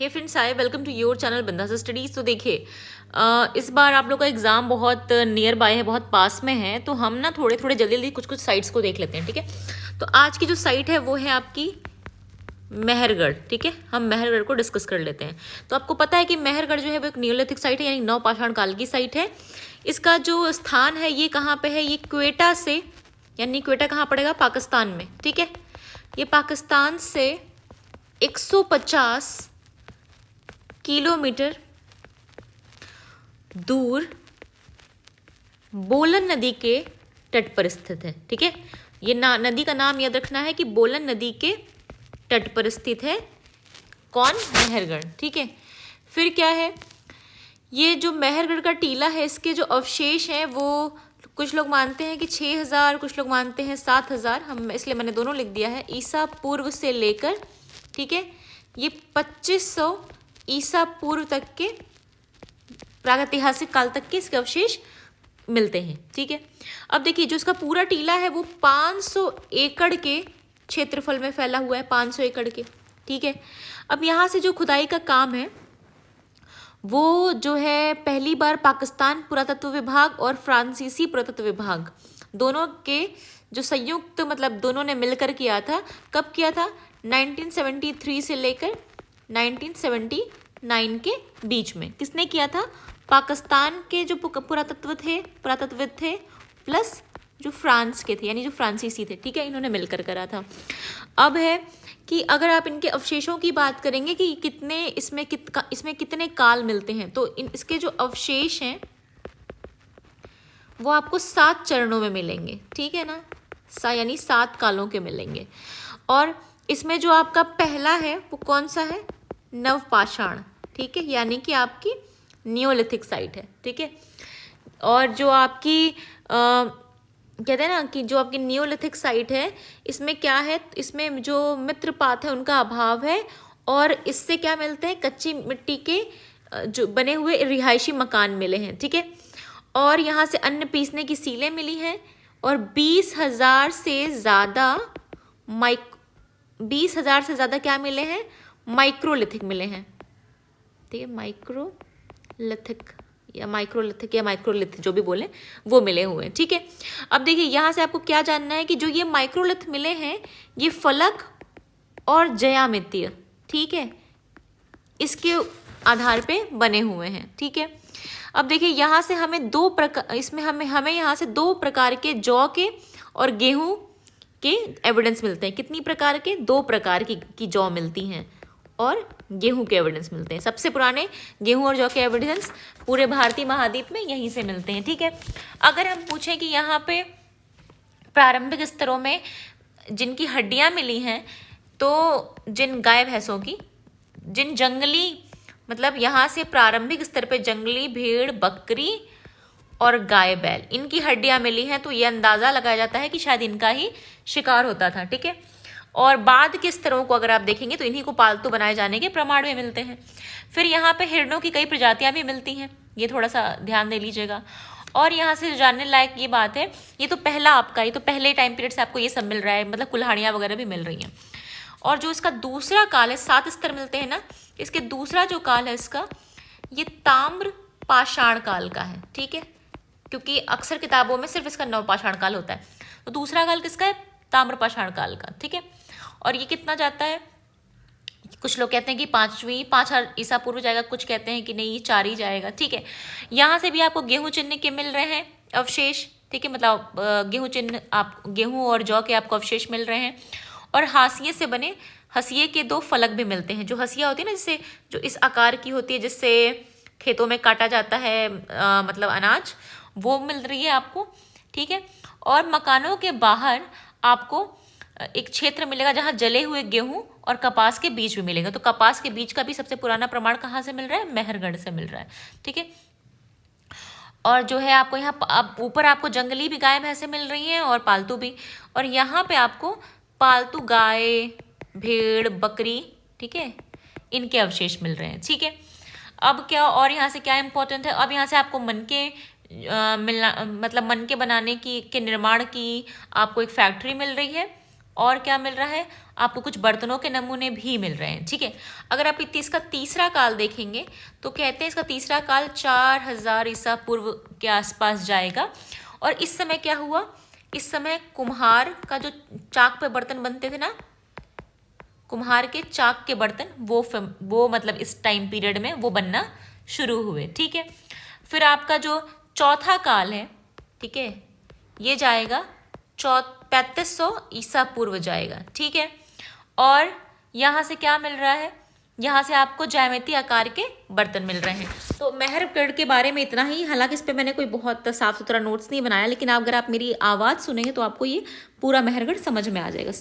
Hey friends, hi, welcome to your channel Bindass studies. तो देखिए, इस बार आप लोग का एग्जाम बहुत नियर बाय है, बहुत पास में है, तो हम ना थोड़े थोड़े जल्दी जल्दी कुछ कुछ साइट्स को देख लेते हैं। ठीक है, तो आज की जो साइट है वो है आपकी मेहरगढ़। ठीक है, हम मेहरगढ़ को डिस्कस कर लेते हैं। तो आपको पता है कि मेहरगढ़ जो है वो एक नियोलिथिक साइट है, यानी नवपाषाण काल की साइट है। इसका जो स्थान है ये कहाँ पे है, ये क्वेटा से, यानी क्वेटा कहाँ पड़ेगा, पाकिस्तान में। ठीक है, ये पाकिस्तान से 150 किलोमीटर दूर बोलन नदी के तट पर स्थित है। ठीक है, ये नदी का नाम याद रखना है कि बोलन नदी के तट पर स्थित है कौन, मेहरगढ़। ठीक है, फिर क्या है, ये जो मेहरगढ़ का टीला है, इसके जो अवशेष हैं वो कुछ लोग मानते हैं कि 6000, कुछ लोग मानते हैं 7000, हम इसलिए मैंने दोनों लिख दिया है, ईसा पूर्व से लेकर, ठीक है, ये 2500 ईसा पूर्व तक के प्रागैतिहासिक काल तक के इसके अवशेष मिलते हैं। ठीक है, अब देखिए जो इसका पूरा टीला है वो 500 एकड़ के क्षेत्रफल में फैला हुआ है, 500 एकड़ के। ठीक है, अब यहाँ से जो खुदाई का काम है वो जो है पहली बार पाकिस्तान पुरातत्व विभाग और फ्रांसीसी पुरातत्व विभाग दोनों के जो संयुक्त, मतलब दोनों ने मिलकर किया था। कब किया था, 1973 से लेकर 1979 के बीच में। किसने किया था, पाकिस्तान के जो पुरातत्वविद थे प्लस जो फ्रांस के थे, यानी जो फ्रांसीसी थे। ठीक है, इन्होंने मिलकर करा था। अब है कि अगर आप इनके अवशेषों की बात करेंगे कि कितने इसमें कितने काल मिलते हैं, तो इसके जो अवशेष हैं वो आपको 7 चरणों में मिलेंगे। ठीक है ना, यानी 7 कालों के मिलेंगे। और इसमें जो आपका पहला है वो कौन सा है, नवपाषाण। ठीक है, यानी कि आपकी नियोलिथिक साइट है। ठीक है, और जो आपकी कहते हैं ना कि जो आपकी नियोलिथिक साइट है, इसमें क्या है, इसमें जो मित्रपात है उनका अभाव है, और इससे क्या मिलते हैं, कच्ची मिट्टी के जो बने हुए रिहायशी मकान मिले हैं। ठीक है, और यहाँ से अन्न पीसने की सीलें मिली हैं, और 20,000 से ज़्यादा 20,000 से ज़्यादा क्या मिले हैं, माइक्रोलिथिक मिले हैं। ठीक है, माइक्रोलिथिक या माइक्रोलिथ जो भी बोले वो मिले हुए हैं। ठीक है, अब देखिए यहाँ से आपको क्या जानना है कि जो ये माइक्रोलिथ मिले हैं ये फलक और ज्यामितीय, ठीक है, इसके आधार पे बने हुए हैं। ठीक है, अब देखिए यहाँ से हमें हमें यहाँ से 2 प्रकार के जौ के और गेहूं के एविडेंस मिलते हैं। कितनी प्रकार के, 2 प्रकार की जौ मिलती हैं और गेहूं के एविडेंस मिलते हैं। सबसे पुराने गेहूं और जौ के एविडेंस पूरे भारतीय महाद्वीप में यहीं से मिलते हैं। ठीक है, अगर हम पूछें कि यहाँ पे प्रारंभिक स्तरों में जिनकी हड्डियां मिली हैं, तो जिन गाय भैंसों की, जिन जंगली, मतलब यहाँ से प्रारंभिक स्तर पे जंगली भेड़, बकरी और गाय बैल, इनकी हड्डियां मिली हैं, तो ये अंदाजा लगाया जाता है कि शायद इनका ही शिकार होता था। ठीक है, और बाद के स्तरों को अगर आप देखेंगे तो इन्हीं को पालतू बनाए जाने के प्रमाण भी मिलते हैं। फिर यहाँ पे हिरणों की कई प्रजातियां भी मिलती हैं, ये थोड़ा सा ध्यान दे लीजिएगा। और यहाँ से जानने लायक ये बात है, ये तो पहले टाइम पीरियड से आपको ये सब मिल रहा है, मतलब कुल्हाड़ियाँ वगैरह भी मिल रही हैं। और जो इसका दूसरा काल है, 7 स्तर मिलते हैं ना, इसके दूसरा जो काल है इसका, ये ताम्र पाषाण काल का है। ठीक है, क्योंकि अक्सर किताबों में सिर्फ इसका नवपाषाण काल होता है, तो दूसरा काल किसका है, ताम्रपाषाण काल का। ठीक है, और ये कितना जाता है, कुछ लोग कहते हैं कि 5 ईसा पूर्व जाएगा, कुछ कहते हैं कि नहीं ये 4 ही जाएगा। ठीक है, यहाँ से भी आपको गेहूं चिन्ह के मिल रहे हैं अवशेष। ठीक है, मतलब गेहूं चिन्ह, आप गेहूं और जौ के आपको अवशेष मिल रहे हैं, और हाशिए से बने हसिये के 2 फलक भी मिलते हैं। जो हसिया होती है ना, जिससे जो इस आकार की होती है, जिससे खेतों में काटा जाता है मतलब अनाज, वो मिल रही है आपको। ठीक है, और मकानों के बाहर आपको एक क्षेत्र मिलेगा जहां जले हुए गेहूं और कपास के बीज भी मिलेगा। तो कपास के बीज का भी सबसे पुराना प्रमाण कहाँ से मिल रहा है, मेहरगढ़ से मिल रहा है। ठीक है, और जो है आपको यहाँ ऊपर आपको जंगली भी गाय भैंसे मिल रही हैं और पालतू भी, और यहाँ पे आपको पालतू गाय, भेड़, बकरी, ठीक है, इनके अवशेष मिल रहे हैं। ठीक है, अब क्या, और यहाँ से क्या इंपॉर्टेंट है, अब यहाँ से आपको मन के बनाने के निर्माण की आपको एक फैक्ट्री मिल रही है, और क्या मिल रहा है आपको, कुछ बर्तनों के नमूने भी मिल रहे हैं। ठीक है, अगर आप इसका तीसरा काल देखेंगे तो कहते हैं इसका तीसरा काल 4000 ईसा पूर्व के आसपास जाएगा। और इस समय क्या हुआ, इस समय कुम्हार का जो चाक पे बर्तन बनते थे ना, कुम्हार के चाक के बर्तन वो मतलब इस टाइम पीरियड में वो बनना शुरू हुए। ठीक है, फिर आपका जो चौथा काल है, ठीक है, ये जाएगा 3500 ईसा पूर्व जाएगा। ठीक है, और यहाँ से क्या मिल रहा है, यहाँ से आपको ज्यामितीय आकार के बर्तन मिल रहे हैं। तो मेहरगढ़ के बारे में इतना ही। हालांकि इस पे मैंने कोई बहुत साफ सुथरा नोट्स नहीं बनाया, लेकिन अगर आप मेरी आवाज़ सुनेंगे तो आपको ये पूरा मेहरगढ़ समझ में आ जाएगा।